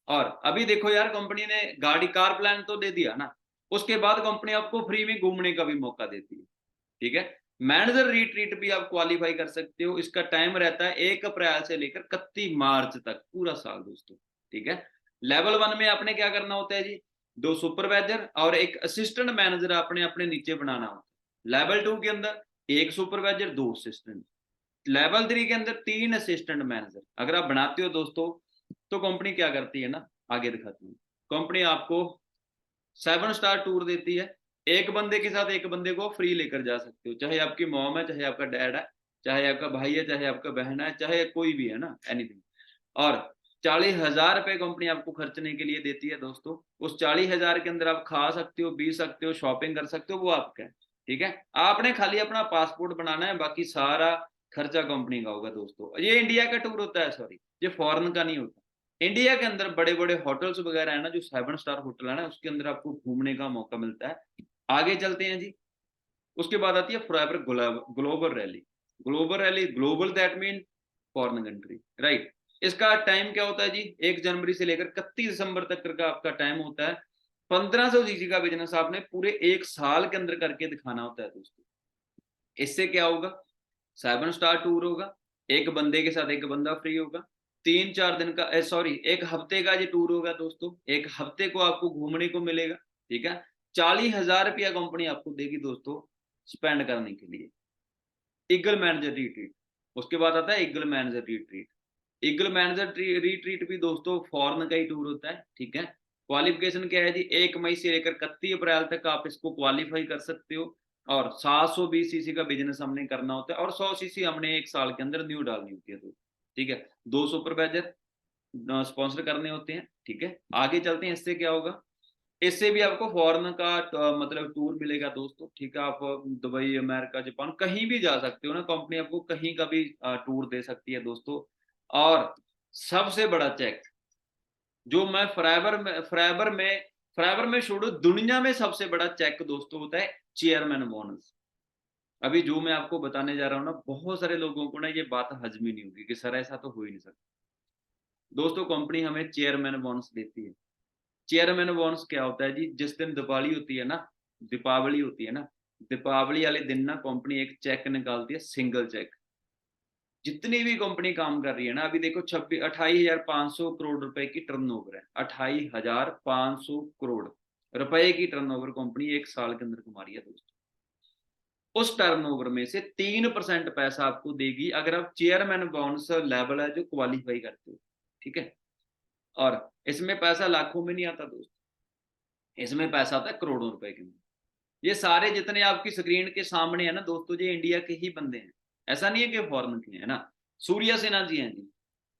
और अभी देखो यार, कंपनी ने गाड़ी कार प्लान तो दे दिया ना, उसके बाद कंपनी आपको फ्री में घूमने का भी मौका देती है, ठीक है। मैनेजर रिट्रीट भी आप क्वालिफाई कर सकते हो। इसका टाइम रहता है 1 अप्रैल से लेकर 31 मार्च तक, पूरा साल दोस्तों, ठीक है। लेवल 1 में आपने क्या करना होता है जी, 2 सुपरवाइजर और एक असिस्टेंट मैनेजर आपने अपने नीचे बनाना होता है। लेवल 2 के अंदर 1 सुपरवाइजर, 2 असिस्टेंट। लेवल 3 के अंदर 3 असिस्टेंट मैनेजर। अगर आप बनाते हो दोस्तों, तो कंपनी क्या करती है ना, आगे दिखाती हूँ। कंपनी आपको 7 स्टार टूर देती है। एक बंदे के साथ एक बंदे को फ्री लेकर जा सकते हो, चाहे आपकी मॉम है, चाहे आपका डैड है, चाहे आपका भाई है, चाहे आपका बहन है, चाहे कोई भी है ना, एनीथिंग। और 40,000 रुपए कंपनी आपको खर्चने के लिए देती है दोस्तों। उस 40,000 के अंदर आप खा सकते हो, पी सकते हो, शॉपिंग कर सकते हो, वो आपका है, ठीक है। आपने खाली अपना पासपोर्ट बनाना है, बाकी सारा खर्चा कंपनी का होगा दोस्तों। ये इंडिया का टूर होता है, सॉरी, ये फॉरेन का नहीं होता। इंडिया के अंदर बड़े बड़े होटल्स वगैरह है ना, जो 7 स्टार होटल है ना, उसके अंदर आपको घूमने का मौका मिलता है। आगे चलते हैं जी। उसके बाद आती है forever global rally. Global rally, global that mean foreign country, right. इसका टाइम क्या होता है जी, 1 जनवरी से लेकर 31 दिसंबर तक का आपका टाइम होता है। 1500 जीसी का बिजनेस आपने पूरे 1 साल के अंदर करके दिखाना होता है दोस्तों। इससे क्या होगा, 7 स्टार टूर होगा, एक बंदे के साथ एक बंदा फ्री होगा, 3-4 दिन का, सॉरी, 1 हफ्ते का ये टूर होगा दोस्तों। 1 हफ्ते को आपको घूमने को मिलेगा, ठीक है। 40,000 रुपया कंपनी आपको देगी दोस्तों स्पेंड करने के लिए। ईगल मैनेजर रिट्रीट, उसके बाद आता है eagle manager retreat. Eagle manager retreat भी दोस्तों फॉरेन का ही टूर होता है, ठीक है। क्वालिफिकेशन क्या है जी, 1 मई से लेकर 31 अप्रैल तक आप इसको क्वालिफाई कर सकते हो। और 720 सीसी का बिजनेस हमने करना होता है, और 100 सीसी हमने 1 साल के अंदर न्यू डालनी होती है तो, ठीक है। 2 सुपरवाइजर स्पॉन्सर करने होते हैं, ठीक है। आगे चलते हैं, इससे क्या होगा, इससे भी आपको फॉरेन का मतलब टूर मिलेगा दोस्तों, ठीक है। आप दुबई, अमेरिका, जापान कहीं भी जा सकते हो ना, कंपनी आपको कहीं का भी टूर दे सकती है दोस्तों। और सबसे बड़ा चेक जो मैं फॉरएवर में छोड़ो, दुनिया में सबसे बड़ा चेक दोस्तों होता है चेयरमैन बोनस। अभी जो मैं आपको बताने जा रहा हूँ ना, बहुत सारे लोगों को ना ये बात हजम ही नहीं होगी कि सर ऐसा तो हो ही नहीं सकता। दोस्तों कंपनी हमें चेयरमैन बोनस देती है। चेयरमैन बोनस क्या होता है जी, जिस दिन दिवाली होती है ना, दीपावली होती है ना, दीपावली वाले दिन ना कंपनी एक चेक निकालती है, सिंगल चेक। जितनी भी कंपनी काम कर रही है ना, अभी देखो 28,500 करोड़ रुपए की टर्नओवर है। 28,500 करोड़ रुपए की टर्नओवर कंपनी 1 साल के अंदर कमा रही है दोस्तों। उस टर्नओवर में से 3% पैसा आपको देगी अगर आप चेयरमैन बोनस लेवल है जो क्वालिफाई करते हो, ठीक है। और इसमें पैसा लाखों में नहीं आता दोस्त, इसमें पैसा आता है करोड़ों रुपए के अंदर। ये सारे जितने आपकी स्क्रीन के सामने है ना दोस्तों, ये इंडिया के ही बंदे हैं, ऐसा नहीं है कि फॉरेन के हैं ना। सूर्या सिन्हा जी हैं जी।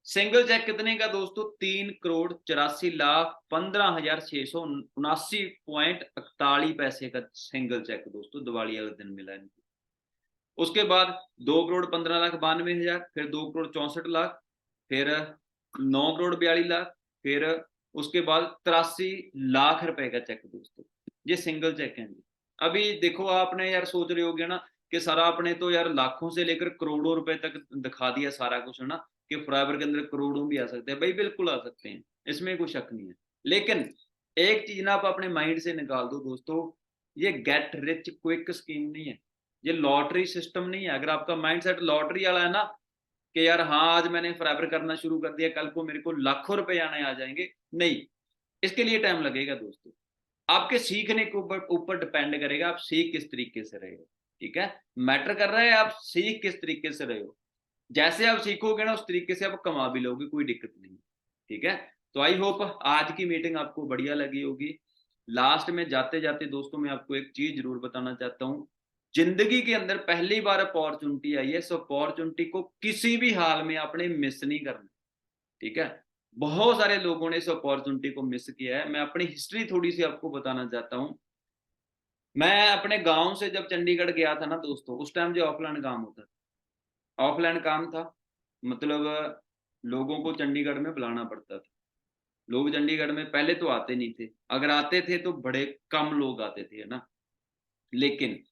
सिंगल चेक कितने का दोस्तों, 3,84,15,679.41 का सिंगल चेक दोस्तों दिवाली वाले दिन मिला इनको। उसके बाद 2,15,92,000, फिर 2,64,00,000, फिर 9,42,00,000, फिर उसके बाद 83 लाख रुपए का चेक दोस्तों। ये सिंगल चेक है जी। अभी देखो आपने यार सोच रहे होगे ना कि सारा आपने तो यार लाखों से लेकर करोड़ों रुपए तक दिखा दिया सारा कुछ, है ना, कि फॉरएवर के अंदर करोड़ों भी आ सकते हैं। भाई बिल्कुल आ सकते हैं, इसमें कोई शक नहीं है। लेकिन एक चीज ना आप अपने माइंड से निकाल दो दोस्तों, ये गेट रिच क्विक स्कीम नहीं है, ये लॉटरी सिस्टम नहीं है। अगर आपका माइंडसेट लॉटरी वाला है ना, कि यार हाँ आज मैंने फॉरएवर करना शुरू कर दिया, कल को मेरे को लाखों रुपए आने आ जाएंगे, नहीं। इसके लिए टाइम लगेगा दोस्तों। आपके सीखने के ऊपर डिपेंड करेगा आप सीख किस तरीके से रहे हो, ठीक है। मैटर कर रहा है आप सीख किस तरीके से रहे हो। जैसे आप सीखोगे ना उस तरीके से आप कमा भी लोगे, कोई दिक्कत नहीं, ठीक है। तो आई होप आज की मीटिंग आपको बढ़िया लगी होगी। लास्ट में जाते जाते दोस्तों मैं आपको एक चीज जरूर बताना चाहता हूँ। जिंदगी के अंदर पहली बार अपॉर्चुनिटी आई है, इस अपॉर्चुनिटी को किसी भी हाल में आपने मिस नहीं करना, ठीक है। बहुत सारे लोगों ने इस अपॉर्चुनिटी को मिस किया है। मैं अपनी हिस्ट्री थोड़ी सी आपको बताना चाहता हूँ। मैं अपने गांव से जब चंडीगढ़ गया था ना दोस्तों, उस टाइम जो ऑफलाइन काम होता था, ऑफलाइन काम था, मतलब लोगों को चंडीगढ़ में बुलाना पड़ता था। लोग चंडीगढ़ में पहले तो आते नहीं थे, अगर आते थे तो बड़े कम लोग आते थे, है ना। लेकिन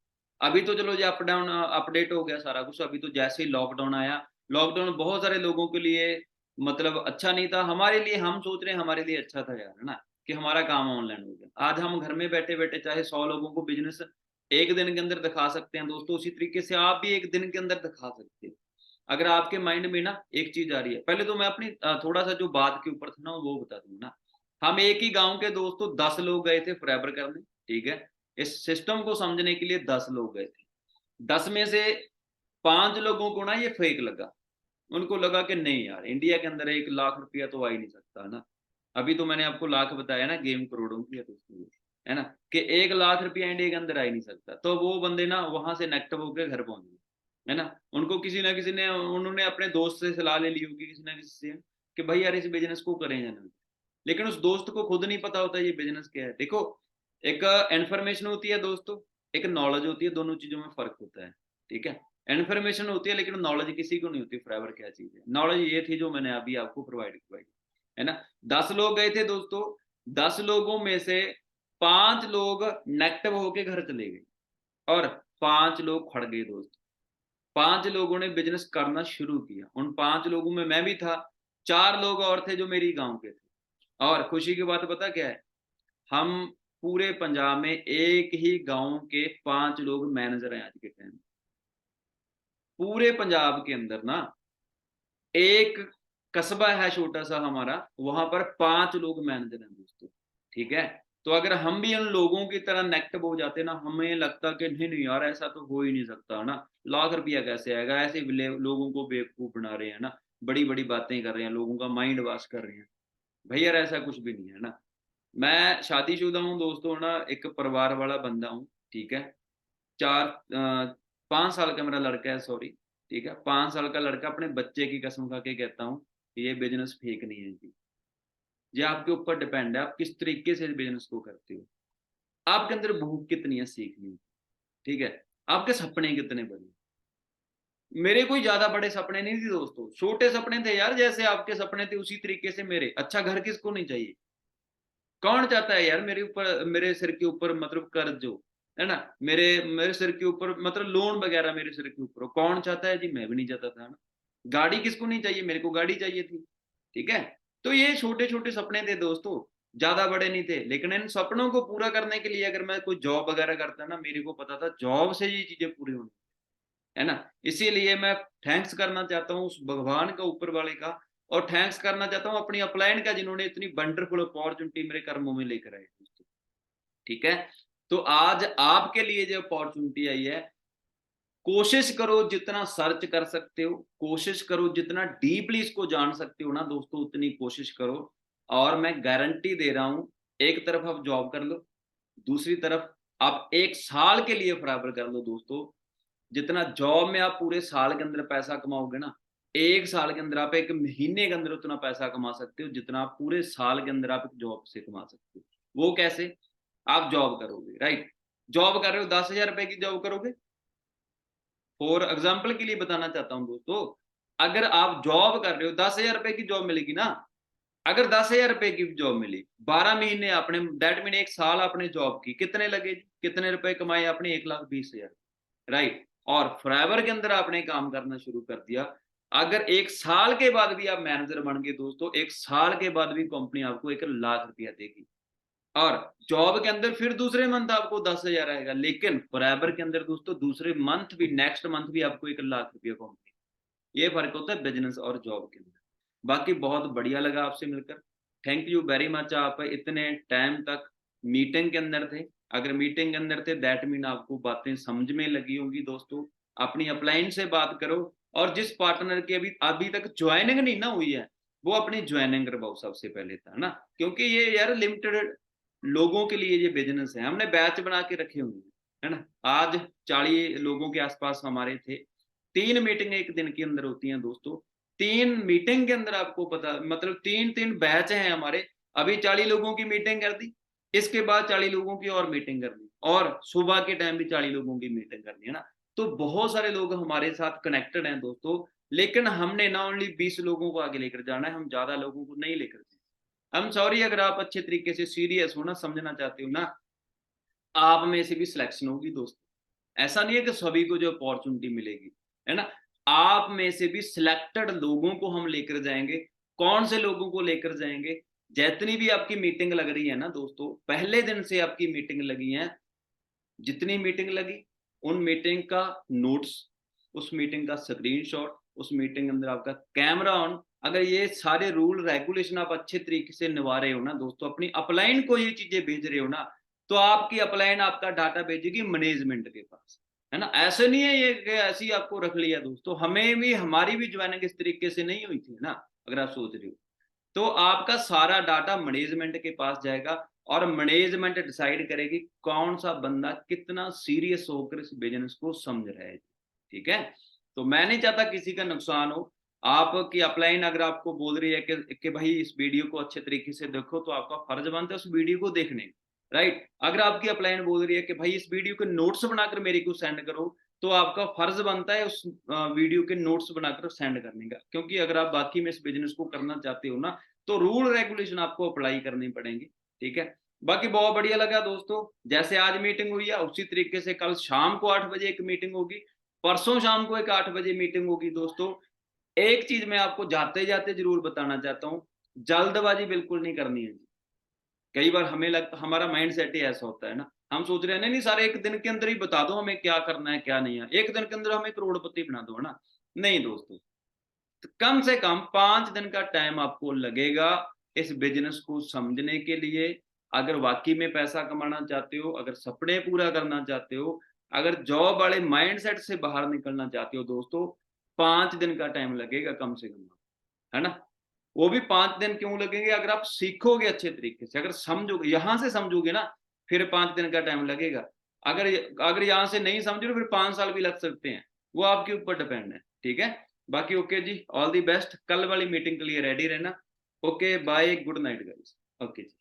अभी तो चलो ये अप डाउन अपडेट हो गया सारा कुछ। अभी तो जैसे ही लॉकडाउन आया, लॉकडाउन बहुत सारे लोगों के लिए मतलब अच्छा नहीं था, हमारे लिए हम सोच रहे हैं हमारे लिए अच्छा था यार, है ना, कि हमारा काम ऑनलाइन हो गया। आज हम घर में बैठे बैठे चाहे 100 लोगों को बिजनेस एक दिन के अंदर दिखा सकते हैं दोस्तों, उसी तरीके से आप भी एक दिन के अंदर दिखा सकते हो। अगर आपके माइंड में ना एक चीज आ रही है, पहले तो मैं अपनी थोड़ा सा जो बात के ऊपर था ना वो बता दूं ना। हम एक ही गांव के दोस्तों 10 लोग गए थे फॉरएवर करने, ठीक है। इस सिस्टम को समझने के लिए 10 लोग गए थे। 10 में से 5 लोगों को ना ये फेक लगा। उनको लगा कि नहीं यार, इंडिया के अंदर 1 लाख रुपया तो आ ही नहीं सकता ना। अभी तो मैंने आपको लाख बताया ना, गेम करोड़ों की है दोस्तों, है ना, कि 1 लाख रुपया इंडिया के अंदर आ ही नहीं सकता। तो वो बंदे ना वहां से नेगेटिव होकर घर पहुंच गए, है ना। उनको किसी ना किसी ने, उन्होंने अपने दोस्त से सलाह ले ली होगी किसी ना किसी से, कि भाई यार इस बिजनेस को करें या नहीं। लेकिन उस दोस्त को खुद नहीं पता होता ये बिजनेस क्या है। देखो, एक इन्फॉर्मेशन होती है दोस्तों, एक नॉलेज होती है, दोनों चीजों में फर्क होता है, ठीक है। इन्फॉर्मेशन होती है लेकिन नॉलेज किसी को नहीं होती फॉरएवर क्या चीज है। नॉलेज ये थी जो मैंने अभी आपको प्रोवाइड करवाई, है ना। 10 लोग गए थे दोस्तों, 10 लोगों में से 5 लोग नेगेटिव होके घर चले गए और 5 लोग खड़ गए दोस्त। 5 लोगों ने बिजनेस करना शुरू किया। उन 5 लोगों में मैं भी था, 4 लोग और थे जो मेरी गांव के थे। और खुशी की बात पता क्या है, हम पूरे पंजाब में एक ही गांव के 5 लोग मैनेजर हैं आज के टाइम। पूरे पंजाब के अंदर ना एक कस्बा है छोटा सा हमारा, वहां पर 5 लोग मैनेजर हैं दोस्तों, ठीक है। तो अगर हम भी उन लोगों की तरह नेगेटिव हो जाते ना, हमें लगता कि नहीं नहीं यार ऐसा तो हो ही नहीं सकता ना, लाख रुपया कैसे आएगा, ऐसे लोगों को बेवकूफ बना रहे हैं ना, बड़ी बड़ी बातें कर रहे हैं, लोगों का माइंड वॉश कर रहे हैं। भैया यार ऐसा कुछ भी नहीं है ना। मैं शादीशुदा हूँ दोस्तों ना, एक परिवार वाला बंदा हूँ, ठीक है। 5 साल का मेरा लड़का है, सॉरी, ठीक है। 5 साल का लड़का, अपने बच्चे की कसम खा के कहता हूँ कि ये बिजनेस फेक नहीं है जी। ये आपके ऊपर डिपेंड है, आप किस तरीके से बिजनेस को करते हो, आपके अंदर भूख कितनी है सीखनी, ठीक है, आपके सपने कितने बड़े। मेरे कोई ज्यादा बड़े सपने नहीं थे दोस्तों, छोटे सपने थे यार, जैसे आपके सपने थे उसी तरीके से मेरे। अच्छा घर किसको नहीं चाहिए, कौन चाहता है यार मेरे ऊपर, मेरे सिर के ऊपर मतलब कर्ज जो है ना, मेरे मेरे सिर के ऊपर मतलब लोन वगैरह मेरे सिर के ऊपर, कौन चाहता है जी, मैं भी नहीं चाहता था ना। गाड़ी किसको नहीं चाहिए, मेरे को गाड़ी चाहिए थी, ठीक है। तो ये छोटे छोटे सपने थे दोस्तों, ज्यादा बड़े नहीं थे। लेकिन इन सपनों को पूरा करने के लिए अगर मैं कोई जॉब वगैरह करता ना, मेरे को पता था जॉब से ये चीजें पूरी होनी, है ना। इसीलिए मैं थैंक्स करना चाहता हूँ उस भगवान का, ऊपर वाले का। और थैंक्स करना चाहता हूँ अपनी अपलाइन का, जिन्होंने इतनी वंडरफुल अपॉर्चुनिटी मेरे कर्मों में लेकर आए दोस्तों, ठीक है। तो आज आपके लिए जो अपॉर्चुनिटी आई है, कोशिश करो जितना सर्च कर सकते हो, कोशिश करो जितना डीपली इसको जान सकते हो ना दोस्तों, उतनी कोशिश करो। और मैं गारंटी दे रहा हूं, एक तरफ आप जॉब कर लो, दूसरी तरफ आप 1 साल के लिए फॉरएवर कर लो दोस्तों। जितना जॉब में आप पूरे साल के अंदर पैसा कमाओगे ना, 1 साल के अंदर आप 1 महीने के अंदर उतना पैसा कमा सकते हो जितना आप पूरे साल के अंदर आप जॉब से कमा सकते हो। वो कैसे, आप जॉब करोगे, राइट। जॉब कर रहे हो, 10,000 रुपए की जॉब करोगे, फॉर एग्जाम्पल के लिए बताना चाहता हूं दोस्तों। अगर आप जॉब कर रहे हो, 10,000 रुपए की जॉब मिलेगी ना। अगर 10,000 रुपए की जॉब मिली, 12 महीने आपने, दैट मीन 1 साल आपने जॉब की, कितने लगे, कितने रुपए कमाए आपने, 1,20,000, राइट। और फॉरएवर के अंदर आपने काम करना शुरू कर दिया। अगर 1 साल के बाद भी आप मैनेजर बन गए दोस्तों, 1 साल के बाद भी कंपनी आपको 1 लाख रुपया देगी। और जॉब के अंदर फिर दूसरे मंथ आपको 10,000 आएगा, लेकिन फॉरएवर के अंदर दोस्तों दूसरे मंथ भी, नेक्स्ट मंथ भी आपको 1 लाख रुपया कंपनी। ये फर्क होता है बिजनेस और जॉब के अंदर। बाकी बहुत बढ़िया लगा आपसे मिलकर, थैंक यू वेरी मच। आप इतने टाइम तक मीटिंग के अंदर थे, अगर मीटिंग के अंदर थे दैट मीन आपको बातें समझ में लगी होंगी दोस्तों। अपनी अपलाइन से बात करो, और जिस पार्टनर की अभी अभी तक ज्वाइनिंग नहीं ना हुई है, वो अपनी ज्वाइनिंग करवाओ सबसे पहले था ना। क्योंकि ये यार लिमिटेड लोगों के लिए ये बिजनेस है, हमने बैच बना के रखे हुए हैं, है ना। आज 40 लोगों के आसपास हमारे थे। 3 मीटिंग एक दिन के अंदर होती हैं दोस्तों। 3 मीटिंग के अंदर आपको पता, मतलब 3-3 बैच हैं हमारे। अभी 40 लोगों की मीटिंग कर दी, इसके बाद 40 लोगों की और मीटिंग करनी, और सुबह के टाइम भी 40 लोगों की मीटिंग करनी, है ना। तो बहुत सारे लोग हमारे साथ कनेक्टेड हैं दोस्तों। लेकिन हमने ना ओनली 20 लोगों को आगे लेकर जाना है, हम ज्यादा लोगों को नहीं लेकर जाना। आई एम सॉरी, अगर आप अच्छे तरीके से सीरियस हो ना, समझना चाहते हो ना, आप में से भी सिलेक्शन होगी दोस्तों। ऐसा नहीं है कि सभी को जो अपॉर्चुनिटी मिलेगी, है ना। आप में से भी सिलेक्टेड लोगों को हम लेकर जाएंगे। कौन से लोगों को लेकर जाएंगे, जितनी भी आपकी मीटिंग लग रही है ना दोस्तों, पहले दिन से आपकी मीटिंग लगी है, जितनी मीटिंग लगी उन मीटिंग का नोट्स, उस मीटिंग का स्क्रीनशॉट, उस मीटिंग के अंदर आपका कैमरा ऑन। अगर ये सारे रूल रेगुलेशन आप अच्छे तरीके से निभा रहे हो ना दोस्तों, अपनी अपलाइन को ये चीजें भेज रहे हो ना, तो आपकी अपलाइन आपका डाटा भेजेगी मैनेजमेंट के पास, है ना। ऐसे नहीं है ये कि ऐसे ही आपको रख लिया दोस्तों, हमें भी, हमारी भी ज्वाइनिंग इस तरीके से नहीं हुई थी ना, अगर आप सोच रहे हो। तो आपका सारा डाटा मैनेजमेंट के पास जाएगा और मैनेजमेंट डिसाइड करेगी कौन सा बंदा कितना सीरियस होकर इस बिजनेस को समझ रहा है, ठीक है। तो मैं नहीं चाहता किसी का नुकसान हो। आपकी अपलाइन अगर आपको बोल रही है कि भाई इस वीडियो को अच्छे तरीके से देखो, तो आपका फर्ज बनता है उस वीडियो को देखने का, राइट। अगर आपकी अपलाइन बोल रही है कि भाई इस वीडियो के नोट्स बनाकर मेरे को सेंड करो, तो आपका फर्ज बनता है उस वीडियो के नोट्स बनाकर सेंड करने का, क्योंकि अगर आप बाकी में इस बिजनेस को करना चाहते हो ना, तो रूल रेगुलेशन आपको अप्लाई करनी पड़ेंगे, ठीक है। बाकी बहुत बढ़िया लगा दोस्तों, जैसे आज मीटिंग हुई है उसी तरीके से कल शाम को 8 बजे एक मीटिंग होगी, परसों शाम को एक 8 बजे मीटिंग होगी दोस्तों। एक चीज मैं आपको जाते जाते जरूर बताना चाहता हूँ, जल्दबाजी बिल्कुल नहीं करनी है। कई बार हमें लगता, हमारा माइंड सेट ही ऐसा होता है ना, हम सोच रहे हैं नहीं नहीं सारे एक दिन के अंदर ही बता दो हमें क्या करना है क्या नहीं है, एक दिन के अंदर हमें करोड़पति बना दो, है ना। नहीं दोस्तों, तो कम से कम 5 दिन का टाइम आपको लगेगा इस बिजनेस को समझने के लिए। अगर वाकई में पैसा कमाना चाहते हो, अगर सपने पूरा करना चाहते हो, अगर जॉब वाले माइंडसेट से बाहर निकलना चाहते हो दोस्तों, 5 दिन का टाइम लगेगा कम से कम, है ना। वो भी 5 दिन क्यों लगेंगे, अगर आप सीखोगे अच्छे तरीके से, अगर समझोगे, यहां से समझोगे ना, फिर 5 दिन का टाइम लगेगा। अगर अगर यहां से नहीं समझो फिर 5 साल भी लग सकते हैं, वो आपके ऊपर डिपेंड है, ठीक है। बाकी ओके जी, ऑल दी बेस्ट, कल वाली मीटिंग के लिए रेडी रहना। Okay bye, good night guys. Okay जी।